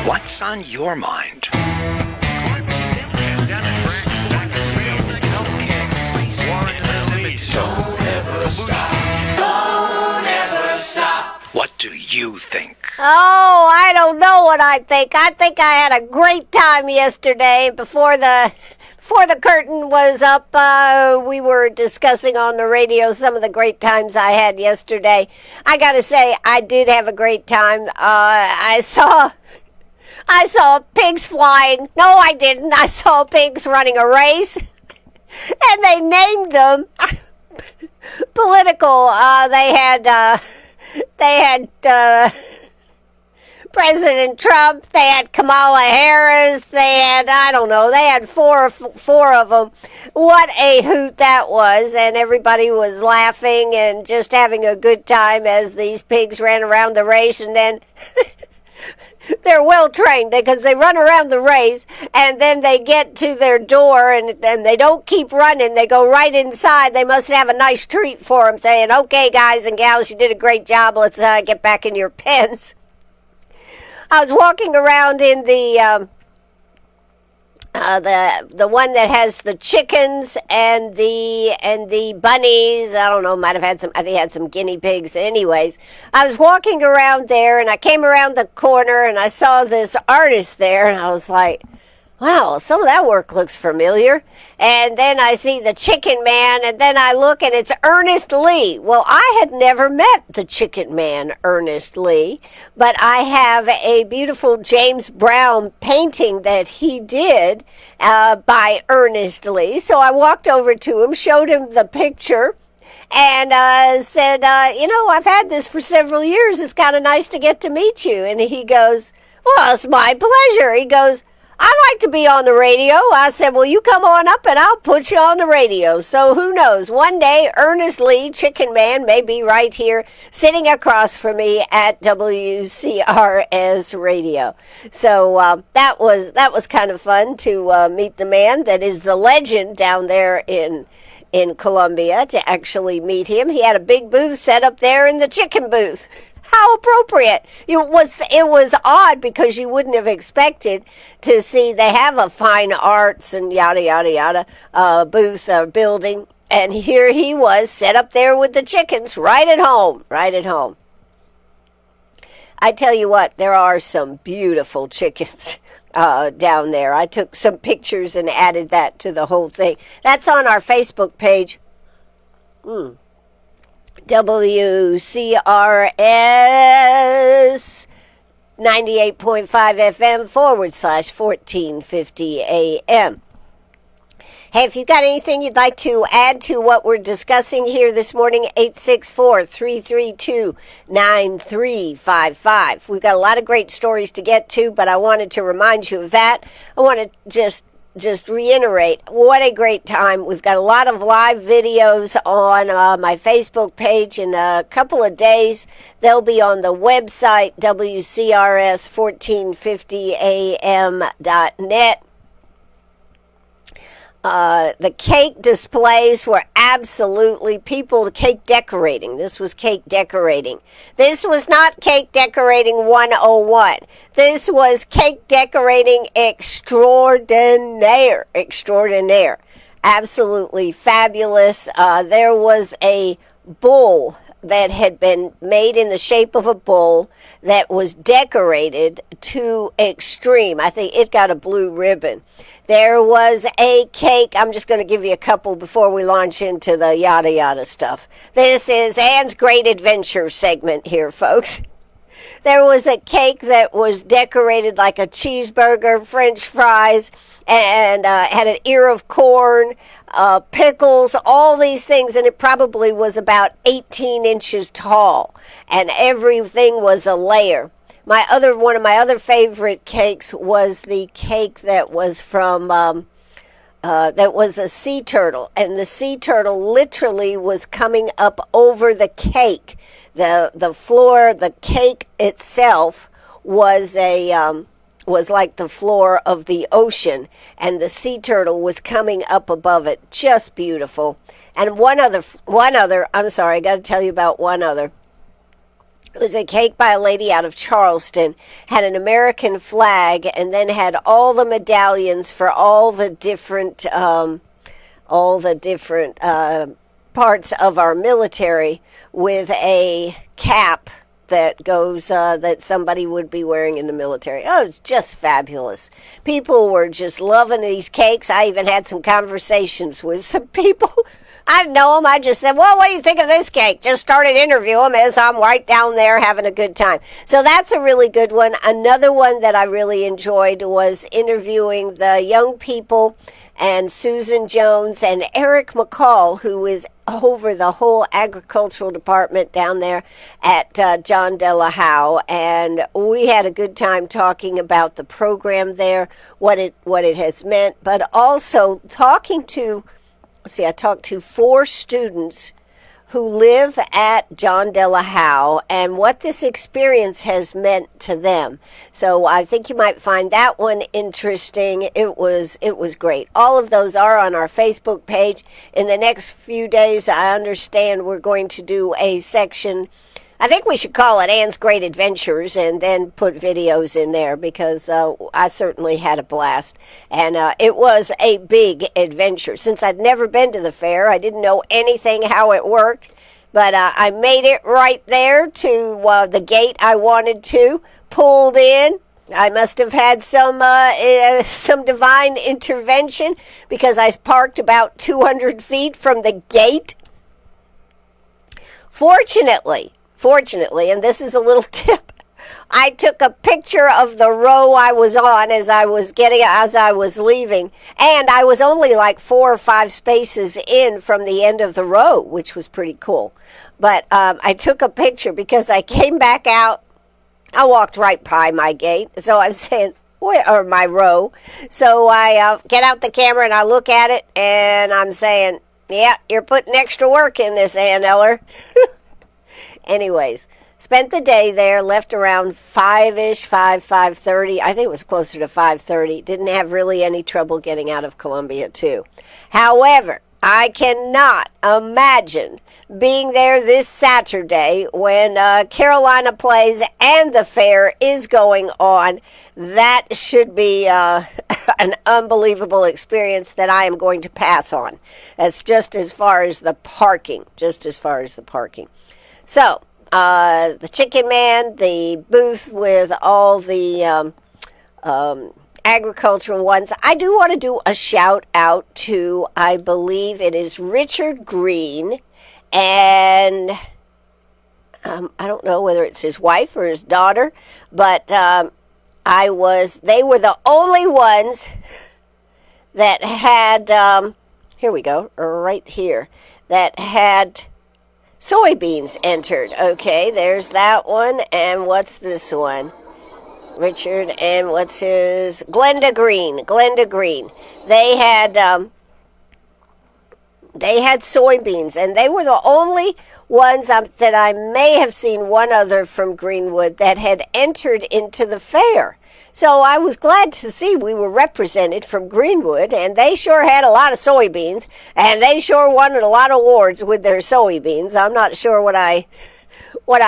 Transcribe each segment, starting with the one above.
What's on your mind? Don't ever stop. Don't ever stop. What do you think? Oh, I don't know what I think. I think I had a great time yesterday. Before the curtain was up, we were discussing on the radio some of the great times I had yesterday. I gotta say, I did have a great time. I saw pigs flying. No, I didn't. I saw pigs running a race. And they named them political. They had President Trump. They had Kamala Harris. They had, I don't know, they had four of them. What a hoot that was. And everybody was laughing and just having a good time as these pigs ran around the race. And then they're well trained because they run around the race and then they get to their door and they don't keep running. They go right inside. They must have a nice treat for them saying, okay, guys and gals, you did a great job. Let's get back in your pens. I was walking around in the one that has the chickens and the bunnies. I don't know, might have had some, I think it had some guinea pigs. Anyways, I was walking around there and I came around the corner and I saw this artist there and I was like, wow, some of that work looks familiar. And then I see the Chicken Man, and then I look, and it's Ernest Lee. Well, I had never met the Chicken Man, Ernest Lee, but I have a beautiful James Brown painting that he did by Ernest Lee. So I walked over to him, showed him the picture, and said, I've had this for several years. It's kind of nice to get to meet you. And he goes, well, it's my pleasure. He goes, I like to be on the radio. I said, well, you come on up and I'll put you on the radio. So who knows? One day, Ernest Lee, Chicken Man, may be right here sitting across from me at WCRS Radio. So that was kind of fun to meet the man that is the legend down there in Columbia, to actually meet him. He had a big booth set up there in the chicken booth. How appropriate. It was odd because you wouldn't have expected to see they have a fine arts and yada, yada, yada booth or building. And here he was set up there with the chickens right at home. I tell you what, there are some beautiful chickens down there. I took some pictures and added that to the whole thing. That's on our Facebook page. WCRS 98.5 FM /1450 AM. Hey, if you've got anything you'd like to add to what we're discussing here this morning, 864-332-9355. We've got a lot of great stories to get to, but I wanted to remind you of that. I want to just reiterate what a great time. We've got a lot of live videos on my Facebook page. In a couple of days, they'll be on the website, WCRS1450am.net. The cake displays were absolutely cake decorating. This was cake decorating. This was not cake decorating 101. This was cake decorating extraordinaire. Absolutely fabulous. There was a bull that had been made in the shape of a bull that was decorated to extreme. I think it got a blue ribbon. There was a cake. I'm just going to give you a couple before we launch into the yada yada stuff. This is Anne's Great Adventure segment here, folks. There was a cake that was decorated like a cheeseburger, French fries, and had an ear of corn, pickles, all these things, and it probably was about 18 inches tall, and everything was a layer. One of my other favorite cakes was the cake that was from that was a sea turtle, and the sea turtle literally was coming up over the cake. The floor, the cake itself was was like the floor of the ocean, and the sea turtle was coming up above it. Just beautiful. And one other, I'm sorry, I got to tell you about one other. It was a cake by a lady out of Charleston, had an American flag, and then had all the medallions for all the different parts of our military, with a cap that goes that somebody would be wearing in the military. Oh, it's just fabulous. People were just loving these cakes. I even had some conversations with some people. I know them. I just said, well, what do you think of this cake? Just started interviewing them as I'm right down there having a good time. So that's a really good one. Another one that I really enjoyed was interviewing the young people and Susan Jones and Eric McCall, who is over the whole agricultural department down there at John De La Howe. And we had a good time talking about the program there, what it has meant, but also talking to, I talked to 4 students who live at John De La Howe and what this experience has meant to them. So I think you might find that one interesting. It was great. All of those are on our Facebook page. In the next few days, I understand we're going to do a section. I think we should call it Ann's Great Adventures and then put videos in there, because I certainly had a blast. And it was a big adventure. Since I'd never been to the fair, I didn't know anything how it worked. But I made it right there to the gate I wanted to, pulled in. I must have had some divine intervention, because I parked about 200 feet from the gate. Fortunately, and this is a little tip, I took a picture of the row I was on as I was leaving, and I was only like 4 or 5 spaces in from the end of the row, which was pretty cool. But I took a picture because I came back out. I walked right by my gate, so I'm saying, or my row. So I get out the camera and I look at it, and I'm saying, yeah, you're putting extra work in this, Ann Eller. Anyways, spent the day there, left around 5:30. I think it was closer to 5:30. Didn't have really any trouble getting out of Columbia, too. However, I cannot imagine being there this Saturday when Carolina plays and the fair is going on. That should be an unbelievable experience that I am going to pass on. That's just as far as the parking. So, the Chicken Man, the booth with all the agricultural ones. I do want to do a shout out to, I believe it is Richard Green, and I don't know whether it's his wife or his daughter, but they were the only ones that had, here we go, right here, that had soybeans entered. Okay, there's that one. And what's this one? Richard and what's his? Glenda Green. They had soybeans, and they were the only ones that I may have seen one other from Greenwood that had entered into the fair. So I was glad to see we were represented from Greenwood, and they sure had a lot of soybeans, and they sure won a lot of awards with their soybeans. I'm not sure what I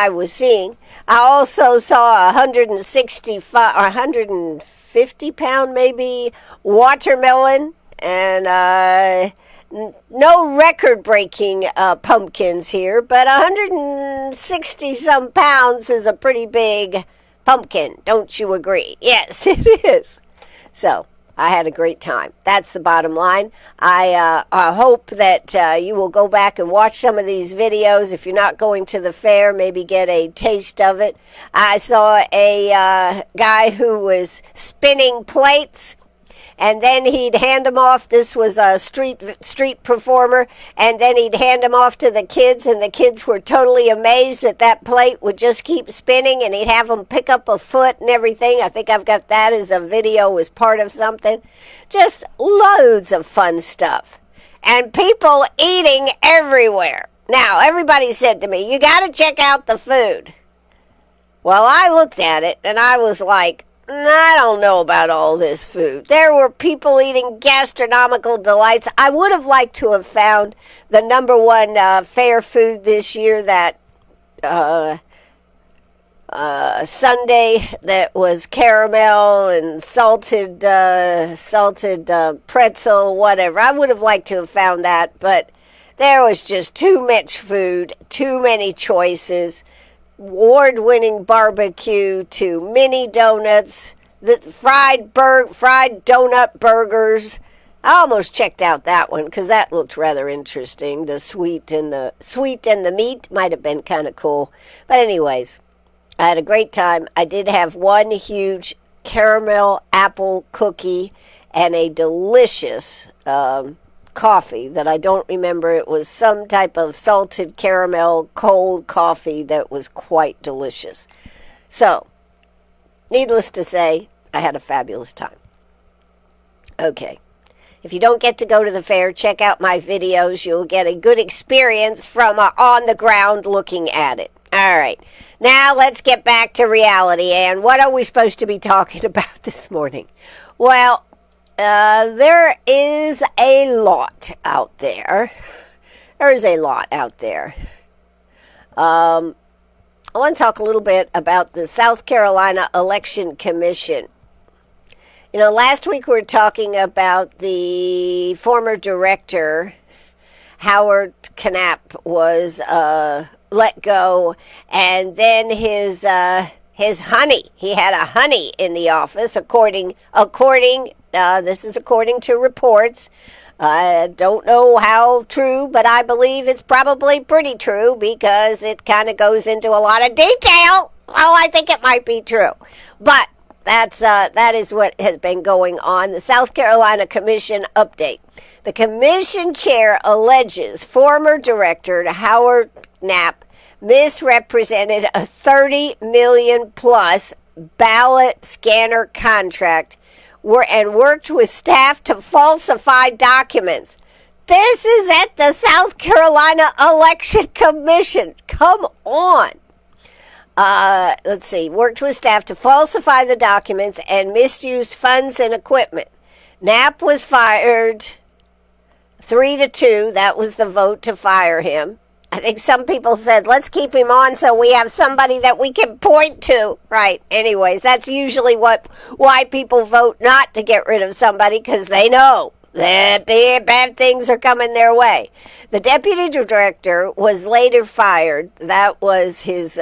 was seeing. I also saw 165 or 150 pound maybe watermelon, and no record-breaking pumpkins here, but 160 some pounds is a pretty big pumpkin, don't you agree? Yes, it is. So I had a great time. That's the bottom line. I hope that you will go back and watch some of these videos. If you're not going to the fair, maybe get a taste of it. I saw a guy who was spinning plates, and then he'd hand them off. This was a street performer, and then he'd hand them off to the kids, and the kids were totally amazed that that plate would just keep spinning, and he'd have them pick up a foot and everything. I think I've got that as a video as part of something. Just loads of fun stuff. And people eating everywhere. Now, everybody said to me, you got to check out the food. Well, I looked at it, and I was like, I don't know about all this food. There were people eating gastronomical delights. I would have liked to have found the number one fair food this year, that sundae that was caramel and salted pretzel, whatever. I would have liked to have found that, but there was just too much food, too many choices. Award-winning barbecue to mini donuts, the fried donut burgers. I almost checked out that one because that looked rather interesting. The sweet and the meat might have been kind of cool. But anyways, I had a great time. I did have one huge caramel apple cookie and a delicious coffee that I don't remember. It was some type of salted caramel cold coffee that was quite delicious. So, needless to say, I had a fabulous time. Okay. If you don't get to go to the fair, check out my videos. You'll get a good experience from on the ground looking at it. All right. Now let's get back to reality. And what are we supposed to be talking about this morning? Well, there is a lot out there. There is a lot out there. I want to talk a little bit about the South Carolina Election Commission. You know, last week we were talking about the former director, Howard Knapp, was let go, and then his honey. He had a honey in the office, according. This is according to reports. I don't know how true, but I believe it's probably pretty true because it kind of goes into a lot of detail. Oh, I think it might be true, but. That is what has been going on. The South Carolina Commission update. The commission chair alleges former director Howard Knapp misrepresented a $30 million plus ballot scanner contract and worked with staff to falsify documents. This is at the South Carolina Election Commission. Come on. Let's see, worked with staff to falsify the documents and misused funds and equipment. Knapp was fired 3-2. That was the vote to fire him. I think some people said, let's keep him on so we have somebody that we can point to. Right. Anyways, that's usually why people vote not to get rid of somebody, because they know that bad things are coming their way. The deputy director was later fired. That was his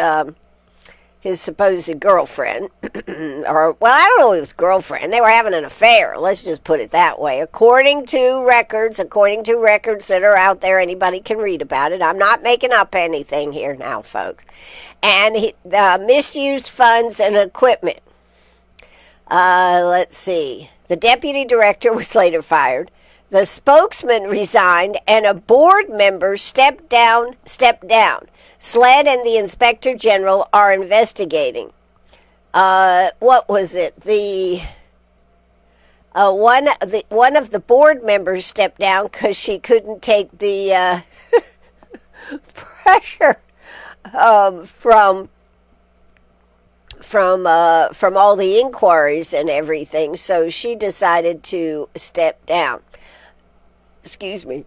supposed girlfriend, or, well, I don't know if it was girlfriend. They were having an affair. Let's just put it that way. According to records that are out there, anybody can read about it. I'm not making up anything here now, folks. And he misused funds and equipment. Let's see. The deputy director was later fired. The spokesman resigned, and a board member stepped down. SLED and the Inspector General are investigating. What was it? One of the board members stepped down because she couldn't take the pressure from all the inquiries and everything. So she decided to step down. Excuse me.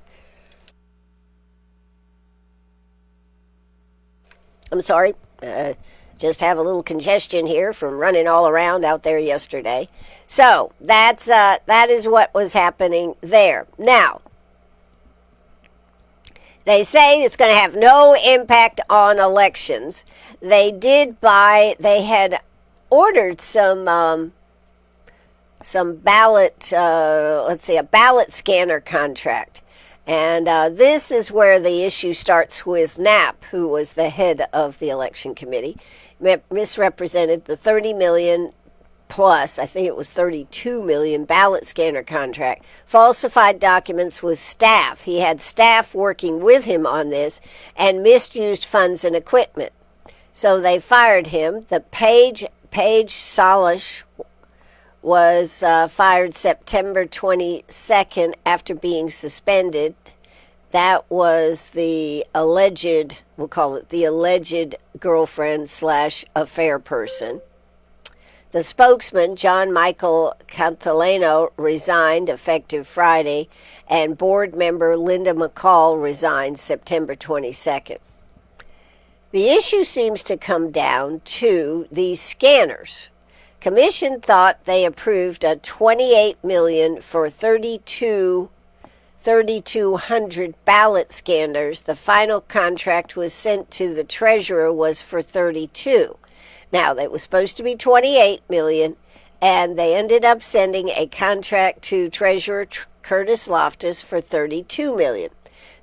I'm sorry, just have a little congestion here from running all around out there yesterday. So that is what was happening there. Now, they say it's going to have no impact on elections. They had ordered some ballot, a ballot scanner contract. And this is where the issue starts with Knapp, who was the head of the election committee, misrepresented the 30 million plus, I think it was 32 million ballot scanner contract, falsified documents with staff. He had staff working with him on this and misused funds and equipment. So they fired him. The Paige Solish was fired September 22nd after being suspended. That was the alleged, we'll call it the alleged girlfriend / affair person. The spokesman, John Michael Catalano, resigned effective Friday, and board member Linda McCall resigned September 22nd. The issue seems to come down to these scanners. Commission thought they approved a $28 million for 3,200 ballot scanners. The final contract was sent to the treasurer was for 32. Now, it was supposed to be 28 million, and they ended up sending a contract to Treasurer Curtis Loftus for 32 million.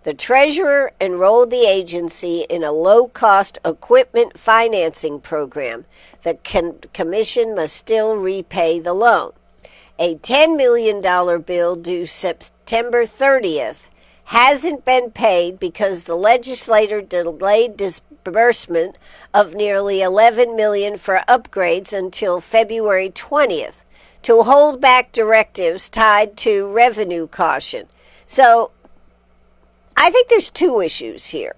The treasurer enrolled the agency in a low-cost equipment financing program. The commission must still repay the loan. A $10 million bill due September 30th hasn't been paid because the legislature delayed disbursement of nearly $11 million for upgrades until February 20th to hold back directives tied to revenue caution. So I think there's two issues here.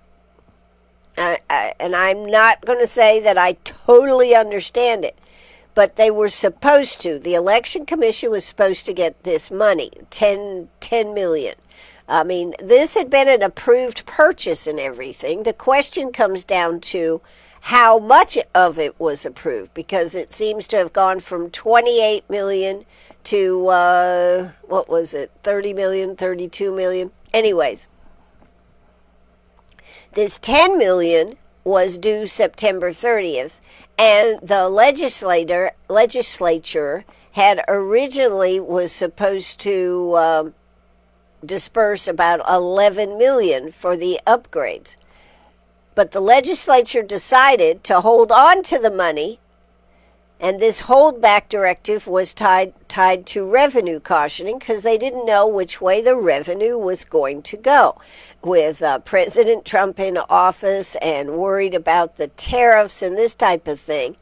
And I'm not going to say that I totally understand it, but they were supposed to. The Election Commission was supposed to get this money, $10 million. I mean, this had been an approved purchase and everything. The question comes down to how much of it was approved, because it seems to have gone from 28 million to, what was it, 30 million, 32 million? Anyways, this 10 million was due September 30th, and the legislature had originally was supposed to disperse about 11 million for the upgrades. But the legislature decided to hold on to the money, and this holdback directive was tied to revenue cautioning because they didn't know which way the revenue was going to go. With President Trump in office and worried about the tariffs and this type of thing.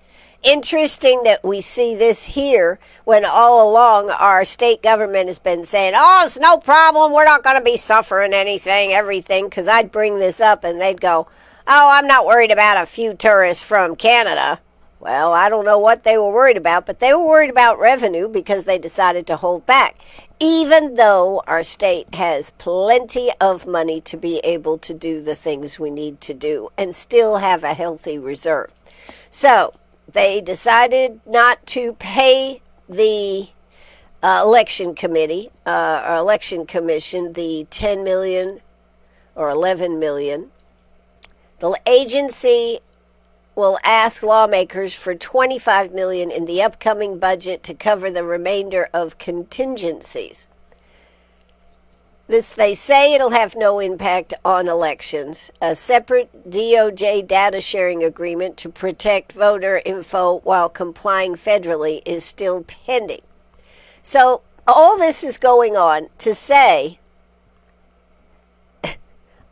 Interesting that we see this here when all along our state government has been saying, oh, it's no problem, we're not going to be suffering everything, because I'd bring this up and they'd go, oh, I'm not worried about a few tourists from Canada. Well, I don't know what they were worried about, but they were worried about revenue because they decided to hold back, even though our state has plenty of money to be able to do the things we need to do and still have a healthy reserve. So they decided not to pay the election committee or election commission the 10 million or 11 million. The agency will ask lawmakers for 25 million in the upcoming budget to cover the remainder of contingencies. They say it'll have no impact on elections. A separate DOJ data sharing agreement to protect voter info while complying federally is still pending. So all this is going on to say,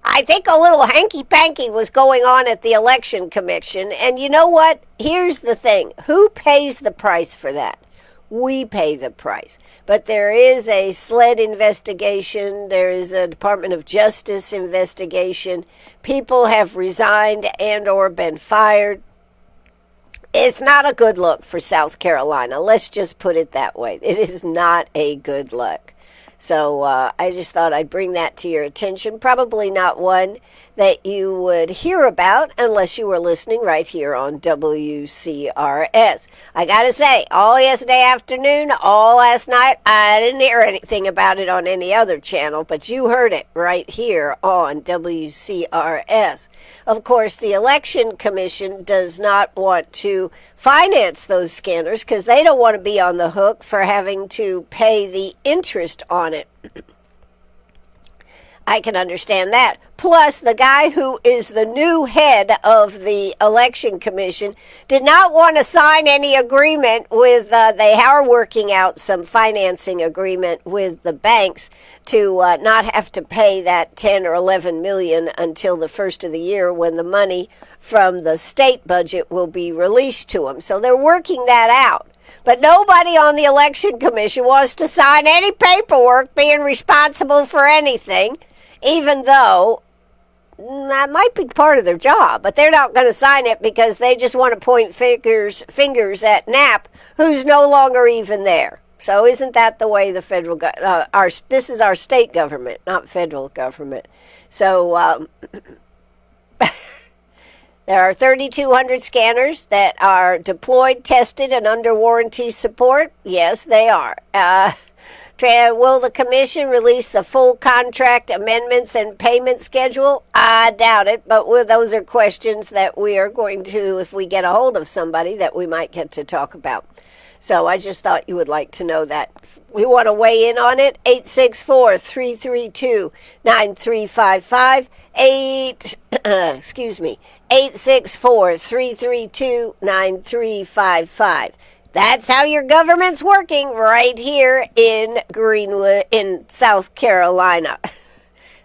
I think a little hanky-panky was going on at the Election Commission. And you know what? Here's the thing. Who pays the price for that? We pay the price. But there is a SLED investigation. There is a Department of Justice investigation. People have resigned and or been fired. It's not a good look for South Carolina. Let's just put it that way. It is not a good look. So I just thought I'd bring that to your attention. Probably not one that you would hear about unless you were listening right here on WCRS. I got to say, all yesterday afternoon, all last night, I didn't hear anything about it on any other channel, but you heard it right here on WCRS. Of course, the Election Commission does not want to finance those scanners because they don't want to be on the hook for having to pay the interest on it. I can understand that. Plus, the guy who is the new head of the Election Commission did not want to sign any agreement with, they are working out some financing agreement with the banks to not have to pay that 10 or 11 million until the first of the year when the money from the state budget will be released to them. So they're working that out. But nobody on the Election Commission wants to sign any paperwork being responsible for anything, even though that might be part of their job. But they're not going to sign it because they just want to point fingers at Knapp, who's no longer even there. So isn't that the way the federal this is our state government, not federal government. So There are 3,200 scanners that are deployed, tested, and under warranty support. Yes, they are. Will the commission release the full contract amendments and payment schedule? I doubt it, but those are questions that we are going to, if we get a hold of somebody, that we might get to talk about. So I just thought you would like to know that. We want to weigh in on it. 864-332-9355. 864-332-9355. That's how your government's working right here in Greenwood, in South Carolina.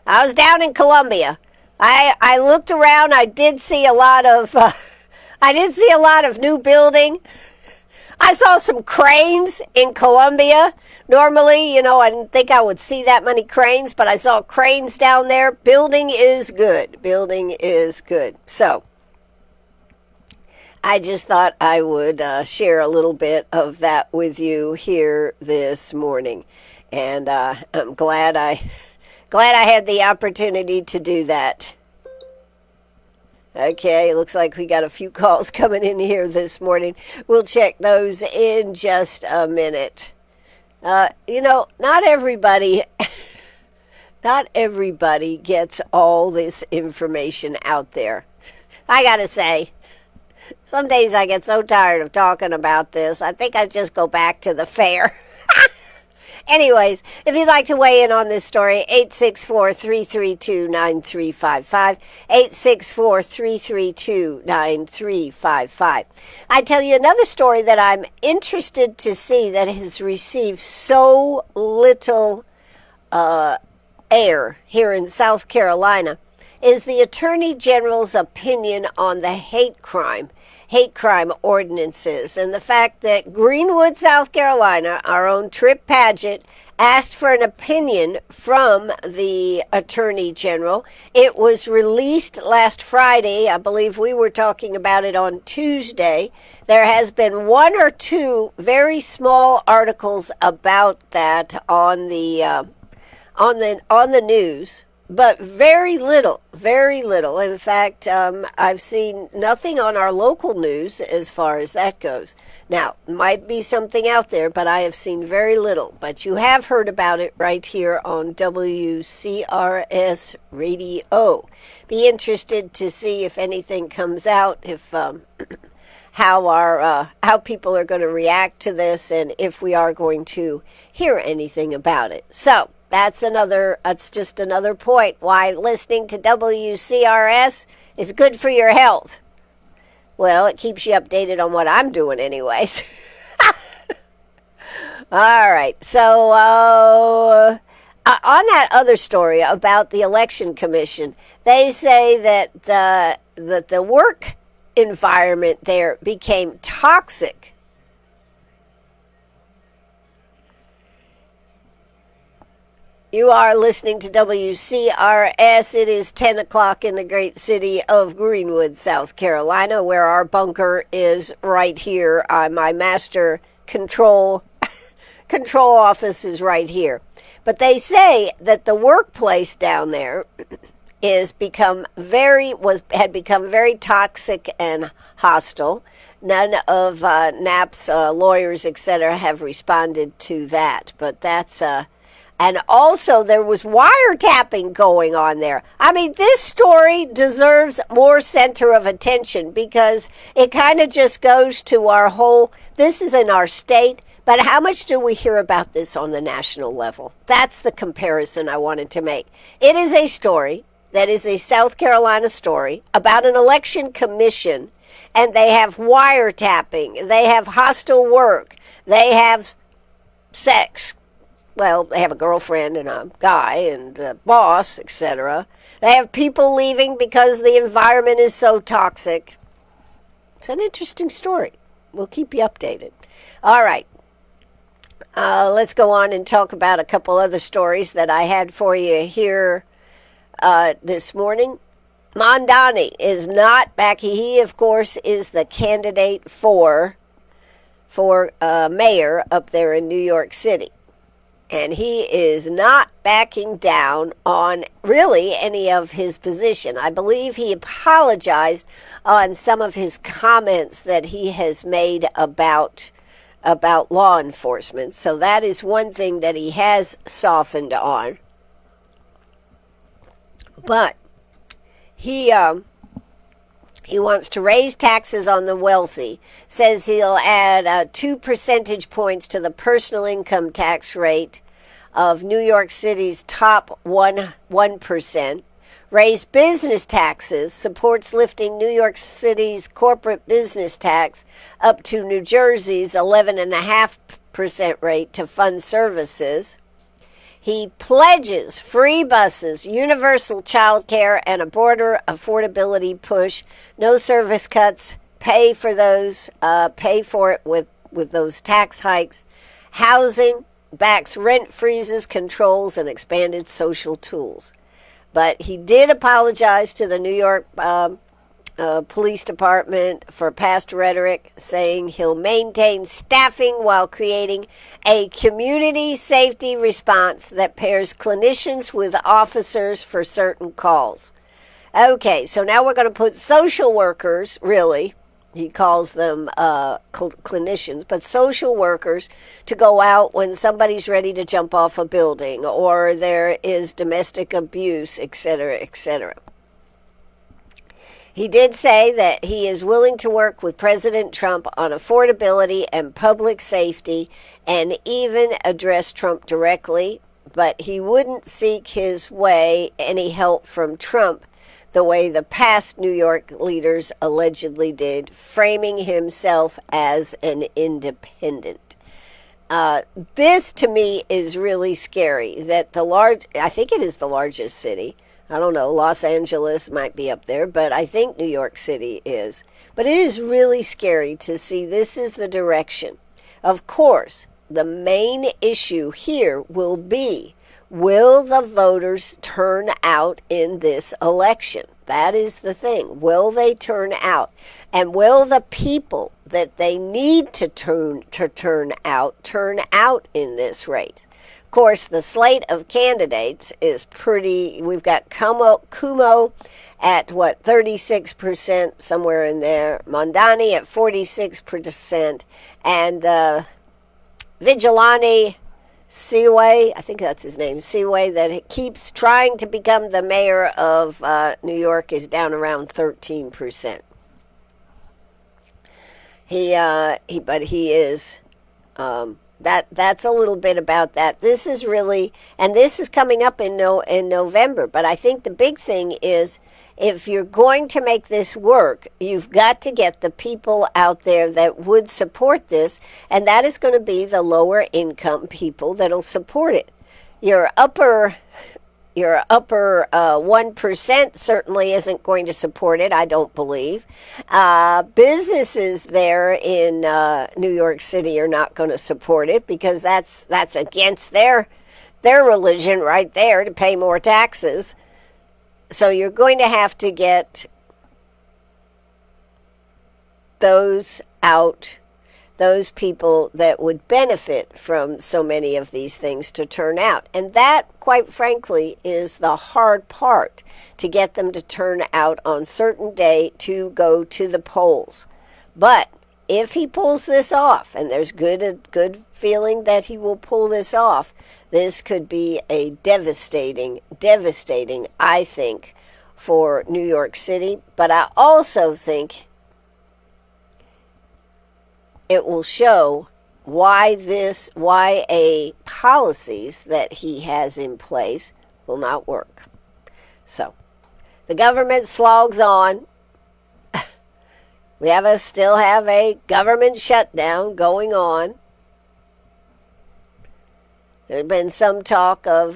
I was down in Columbia. I looked around. I did see a lot of new building. I saw some cranes in Columbia. Normally, I didn't think I would see that many cranes, but I saw cranes down there. Building is good. Building is good. So I just thought I would share a little bit of that with you here this morning. And I'm glad I had the opportunity to do that. Okay, looks like we got a few calls coming in here this morning. We'll check those in just a minute. Not everybody gets all this information out there. I gotta say, some days I get so tired of talking about this, I think I just go back to the fair. Anyways, if you'd like to weigh in on this story, 864-332-9355, 864-332-9355. I tell you another story that I'm interested to see that has received so little air here in South Carolina is the Attorney General's opinion on the hate crime ordinances, and the fact that Greenwood, South Carolina, our own Trip Paget, asked for an opinion from the Attorney General. It was released last Friday. I believe we were talking about it on Tuesday. There has been one or two very small articles about that on the news. But very little. In fact, I've seen nothing on our local news as far as that goes. Now, might be something out there, but I have seen very little. But you have heard about it right here on WCRS Radio. Be interested to see if anything comes out, if how people are going to react to this, and if we are going to hear anything about it. So, that's just another point why listening to WCRS is good for your health. Well, it keeps you updated on what I'm doing anyways. All right. So on that other story about the Election Commission, they say that the work environment there became toxic. You are listening to WCRS. It is 10 o'clock in the great city of Greenwood, South Carolina, where our bunker is right here. My master control office is right here. But they say that the workplace down there had become very toxic and hostile. None of NAP's lawyers, etc., have responded to that. But that's and also, there was wiretapping going on there. I mean, this story deserves more center of attention because it kind of just goes to our whole, this is in our state, but how much do we hear about this on the national level? That's the comparison I wanted to make. It is a story that is a South Carolina story about an election commission, and they have wiretapping, they have hostile work, they have sex. Well, they have a girlfriend and a guy and a boss, etc. They have people leaving because the environment is so toxic. It's an interesting story. We'll keep you updated. All right. Let's go on and talk about a couple other stories that I had for you here this morning. Mondani is not back. He, of course, is the candidate for mayor up there in New York City. And he is not backing down on really any of his position. I believe he apologized on some of his comments that he has made about law enforcement. So that is one thing that he has softened on. But he wants to raise taxes on the wealthy, says he'll add 2 percentage points to the personal income tax rate of New York City's top 1%, raise business taxes, supports lifting New York City's corporate business tax up to New Jersey's 11.5% rate to fund services. He pledges free buses, universal child care, and a border affordability push. No service cuts. Pay for it with those tax hikes. Housing, backs rent freezes, controls, and expanded social tools. But he did apologize to the New York Police Department for past rhetoric, saying he'll maintain staffing while creating a community safety response that pairs clinicians with officers for certain calls. Okay, so now we're going to put social workers, really, he calls them clinicians, but social workers, to go out when somebody's ready to jump off a building or there is domestic abuse, etc., etc. He did say that he is willing to work with President Trump on affordability and public safety and even address Trump directly, but he wouldn't seek his way any help from Trump the way the past New York leaders allegedly did, framing himself as an independent. This to me is really scary, that I think it is the largest city. I don't know, Los Angeles might be up there, but I think New York City is. But it is really scary to see this is the direction. Of course, the main issue here will be, will the voters turn out in this election? That is the thing. Will they turn out? And will the people that they need to turn out in this race? Of course, the slate of candidates is pretty. We've got Cuomo at 36%, somewhere in there. Mondani at 46%, and Vigilante Seaway, I think that's his name, Seaway, that keeps trying to become the mayor of New York, is down around 13%. But he is. That's a little bit about that. This is really, and this is coming up in November. But I think the big thing is, if you're going to make this work, you've got to get the people out there that would support this, and that is going to be the lower income people that'll support it. Your upper 1% certainly isn't going to support it, I don't believe. Businesses there in New York City are not going to support it, because that's against their religion right there, to pay more taxes. So you're going to have to get those out, those people that would benefit from so many of these things to turn out. And that, quite frankly, is the hard part, to get them to turn out on certain day to go to the polls. But if he pulls this off, and there's good feeling that he will pull this off, this could be a devastating, I think, for New York City. But I also think it will show why policies that he has in place will not work. So, the government slogs on. We still have a government shutdown going on. There's been some talk of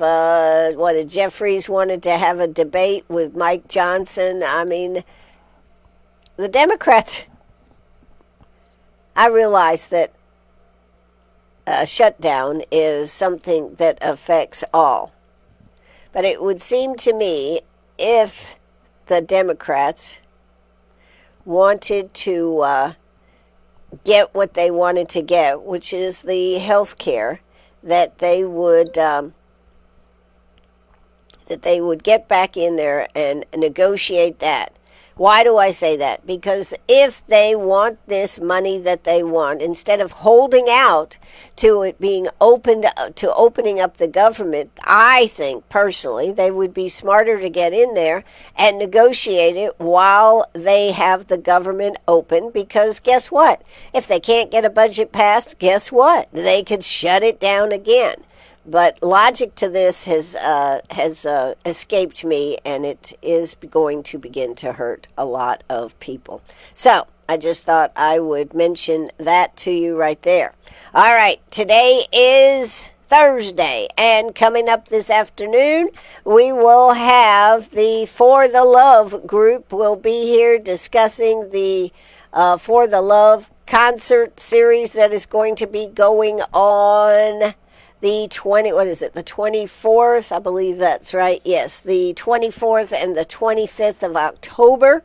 Jeffries wanted to have a debate with Mike Johnson. I mean, the Democrats, I realize that a shutdown is something that affects all. But it would seem to me, if the Democrats wanted to get what they wanted to get, which is the health care, that they would get back in there and negotiate that. Why do I say that? Because if they want this money that they want, instead of holding out to it being opened to opening up the government, I think personally they would be smarter to get in there and negotiate it while they have the government open. Because guess what? If they can't get a budget passed, guess what? They could shut it down again. But logic to this has escaped me, and it is going to begin to hurt a lot of people. So I just thought I would mention that to you right there. All right, today is Thursday, and coming up this afternoon, we will have the For the Love group will be here discussing the For the Love concert series that is going to be going on the 24th, I believe that's right. Yes, the 24th and the 25th of October.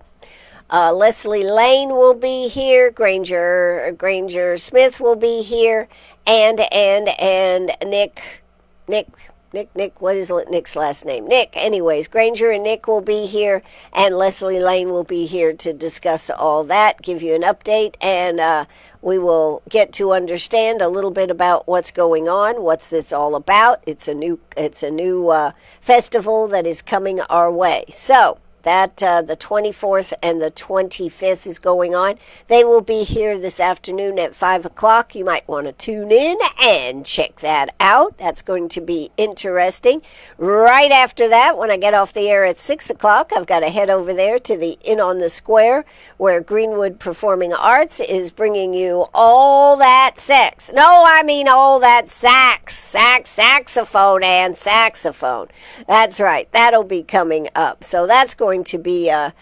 Leslie Lane will be here. Granger Smith will be here, and Nick, what is Nick's last name? Nick. Anyways, Granger and Nick will be here, and Leslie Lane will be here to discuss all that, give you an update, and we will get to understand a little bit about what's going on, what's this all about. It's a new festival that is coming our way. So that the 24th and the 25th is going on. They will be here this afternoon at 5 o'clock. You might want to tune in and check that out. That's going to be interesting. Right after that, when I get off the air at 6 o'clock, I've got to head over there to the Inn on the Square, where Greenwood Performing Arts is bringing you all that sex. No, I mean all that saxophone and saxophone. That's right. That'll be coming up. So that's going to be a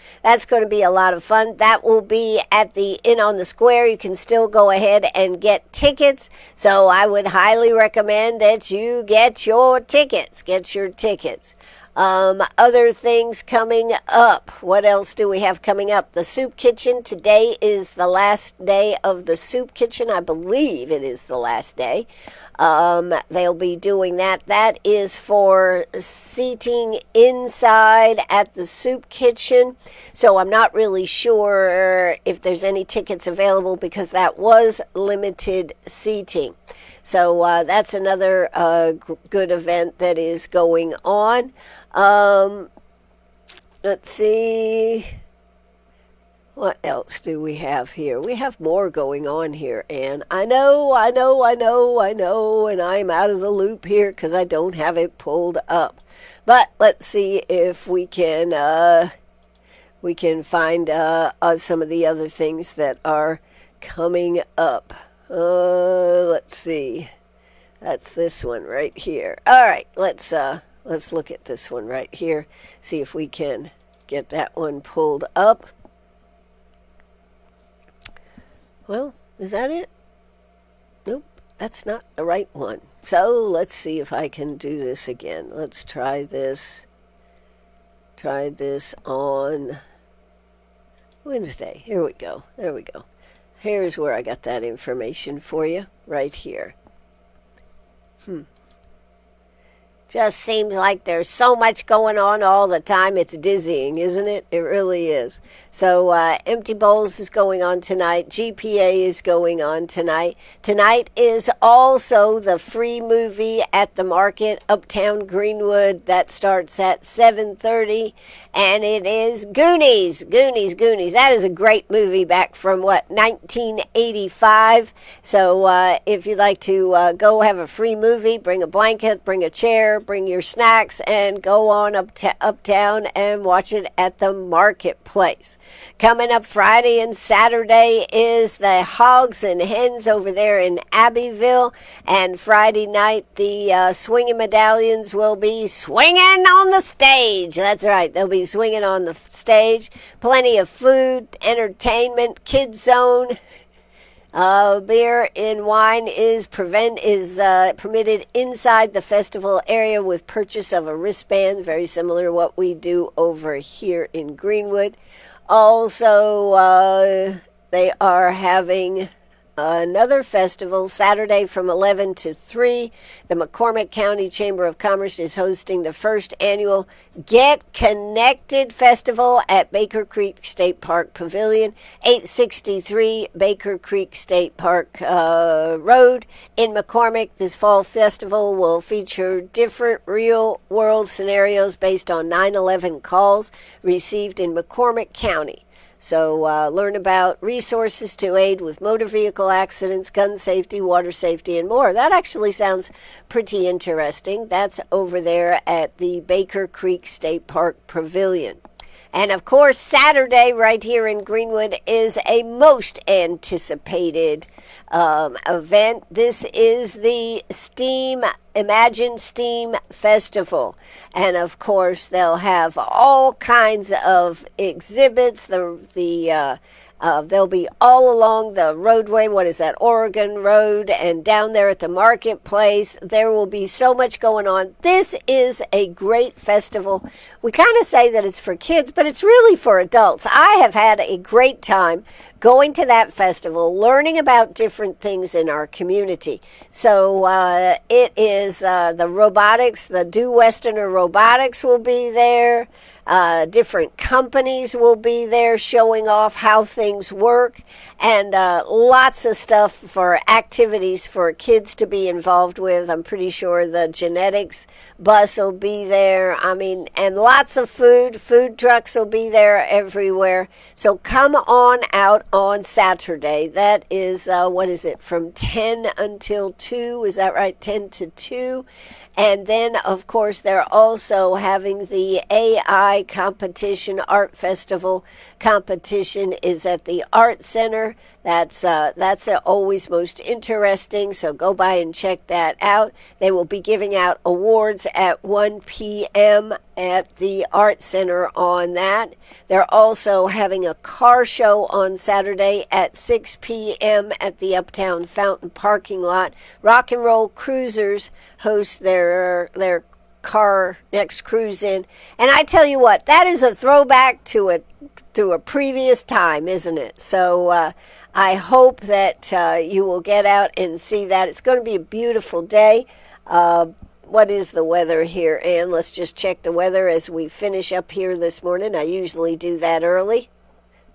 lot of fun. That will be at the Inn on the Square. You can still go ahead and get tickets. So I would highly recommend that you get your tickets. Other things coming up. What else do we have coming up? The Soup Kitchen. Today is the last day of the Soup Kitchen. I believe it is the last day. They'll be doing that. That is for seating inside at the Soup Kitchen. So I'm not really sure if there's any tickets available because that was limited seating. So that's another good event that is going on. Let's see. What else do we have here? We have more going on here, and I know, and I'm out of the loop here because I don't have it pulled up. But let's see if we can find some of the other things that are coming up. Let's see. That's this one right here. All right, let's look at this one right here. See if we can get that one pulled up. Well, is that it? Nope, that's not the right one. So let's see if I can do this again. Let's try this. Try this on Wednesday. Here we go. There we go. Here's where I got that information for you, right here. Just seems like there's so much going on all the time. It's dizzying, isn't it? It really is. So Empty Bowls is going on tonight. GPA is going on tonight. Tonight is also the free movie at the market, Uptown Greenwood. That starts at 7:30. And it is Goonies. That is a great movie back from, 1985. So if you'd like to go have a free movie, bring a blanket, bring a chair, bring your snacks, and go on uptown and watch it at the marketplace. Coming up Friday and Saturday is the Hogs and Hens over there in Abbeville. And Friday night, the Swinging Medallions will be swinging on the stage. That's right. They'll be swinging on the stage. Plenty of food, entertainment, kids zone. Beer and wine is permitted inside the festival area with purchase of a wristband, very similar to what we do over here in Greenwood. Also, they are having another festival Saturday from 11 to 3. The McCormick County Chamber of Commerce is hosting the first annual Get Connected Festival at Baker Creek State Park Pavilion, 863 Baker Creek State Park Road in McCormick. This fall festival will feature different real-world scenarios based on 9/11 calls received in McCormick County. So learn about resources to aid with motor vehicle accidents, gun safety, water safety, and more. That actually sounds pretty interesting. That's over there at the Baker Creek State Park Pavilion. And of course, Saturday right here in Greenwood is a most anticipated event. This is the Imagine STEAM Festival. And of course, they'll have all kinds of exhibits. They'll be all along the roadway. What is that? Oregon Road, and down there at the marketplace. There will be so much going on. This is a great festival. We kind of say that it's for kids, but it's really for adults. I have had a great time going to that festival, learning about different things in our community. So it is the robotics, the Do Westerner Robotics will be there. Different companies will be there showing off how things work, and lots of stuff for activities for kids to be involved with. I'm pretty sure the genetics bus will be there. And lots of food. Food trucks will be there everywhere. So come on out on Saturday. That is, from 10 until 2? Is that right? 10 to 2. And then, of course, they're also having the AI competition, art festival competition is at the Art Center. That's always most interesting, so go by and check that out. They will be giving out awards at 1 p.m. at the Art Center on that. They're also having a car show on Saturday at 6 p.m. at the Uptown Fountain parking lot. Rock and Roll Cruisers host their car next cruise in. And I tell you what, that is a throwback to a previous time, isn't it? So I hope that you will get out and see that. It's going to be a beautiful day. What is the weather here, Ann? Let's just check the weather as we finish up here this morning. I usually do that early,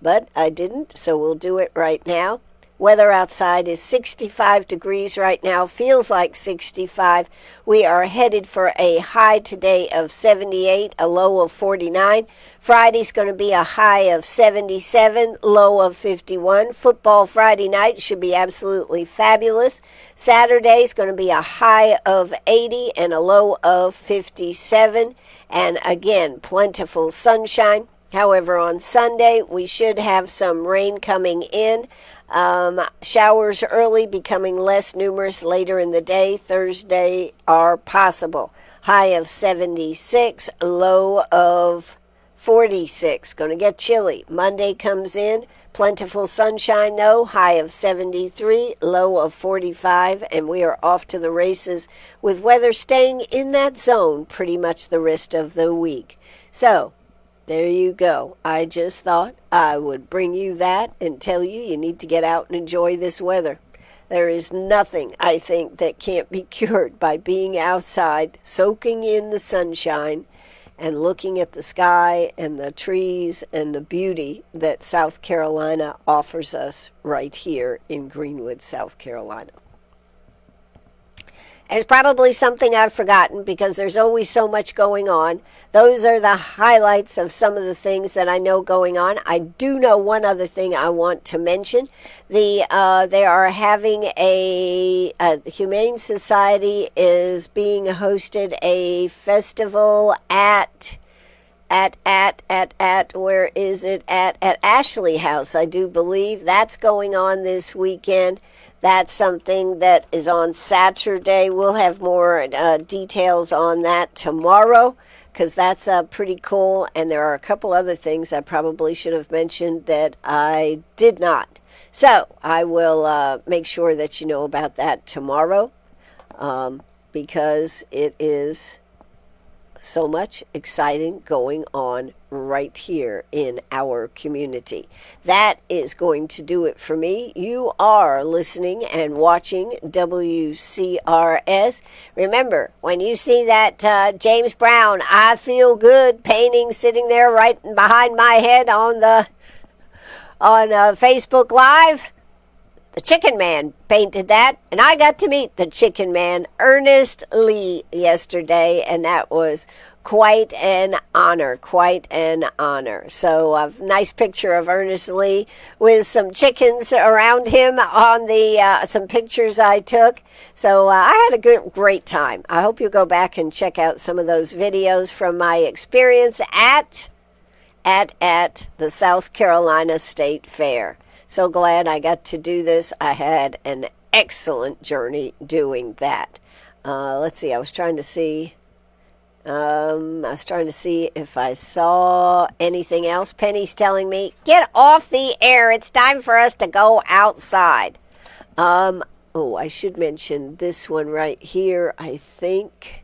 but I didn't, so we'll do it right now. Weather outside is 65 degrees right now, feels like 65. We are headed for a high today of 78, a low of 49. Friday's going to be a high of 77, low of 51. Football Friday night should be absolutely fabulous. Saturday's going to be a high of 80 and a low of 57. And again, plentiful sunshine. However, on Sunday, we should have some rain coming in. Showers early, becoming less numerous later in the day. Thursday are possible. High of 76, low of 46. Going to get chilly. Monday comes in. Plentiful sunshine, though. High of 73, low of 45. And we are off to the races with weather staying in that zone pretty much the rest of the week. So, there you go. I just thought I would bring you that and tell you need to get out and enjoy this weather. There is nothing, I think, that can't be cured by being outside, soaking in the sunshine, and looking at the sky and the trees and the beauty that South Carolina offers us right here in Greenwood, South Carolina. And it's probably something I've forgotten because there's always so much going on. Those are the highlights of some of the things that I know going on. I do know one other thing I want to mention. They are having the Humane Society is being hosted a festival at where is it? At Ashley House, I do believe. That's going on this weekend. That's something that is on Saturday. We'll have more details on that tomorrow because that's pretty cool. And there are a couple other things I probably should have mentioned that I did not. So I will make sure that you know about that tomorrow because it is so much exciting going on right here in our community. That is going to do it for me. You are listening and watching WCRS. Remember, when you see that James Brown I Feel Good painting sitting there right behind my head on Facebook Live, the Chicken Man painted that, and I got to meet the Chicken Man, Ernest Lee, yesterday, and that was quite an honor, So a nice picture of Ernest Lee with some chickens around him on the some pictures I took. So I had a great time. I hope you'll go back and check out some of those videos from my experience at the South Carolina State Fair. So glad I got to do this. I had an excellent journey doing that. Let's see. I was trying to see if I saw anything else. Penny's telling me, get off the air. It's time for us to go outside. I should mention this one right here, I think.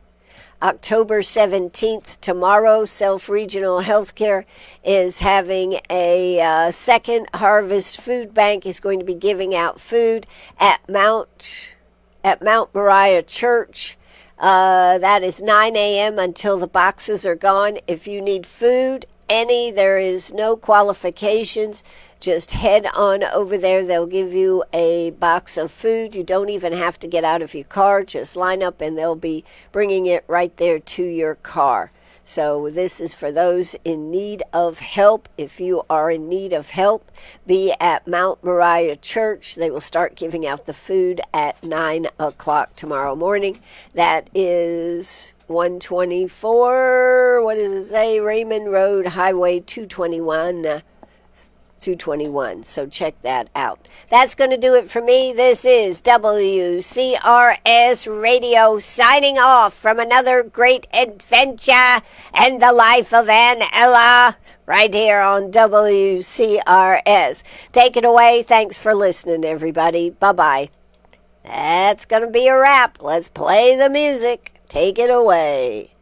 October 17th, tomorrow, Self Regional Healthcare is having a second Harvest Food Bank. Is going to be giving out food at Mount Moriah Church. That is 9 a.m. until the boxes are gone. If you need food, there is no qualifications. Just head on over there. They'll give you a box of food. You don't even have to get out of your car. Just line up and they'll be bringing it right there to your car. So this is for those in need of help. If you are in need of help, be at Mount Moriah Church. They will start giving out the food at 9 o'clock tomorrow morning. That is 124, what does it say? Raymond Road, Highway 221. So check that out. That's going to do it for me. This is WCRS Radio signing off from another great adventure and the life of Ann Ella right here on WCRS. Take it away. Thanks for listening, everybody. Bye-bye. That's going to be a wrap. Let's play the music. Take it away.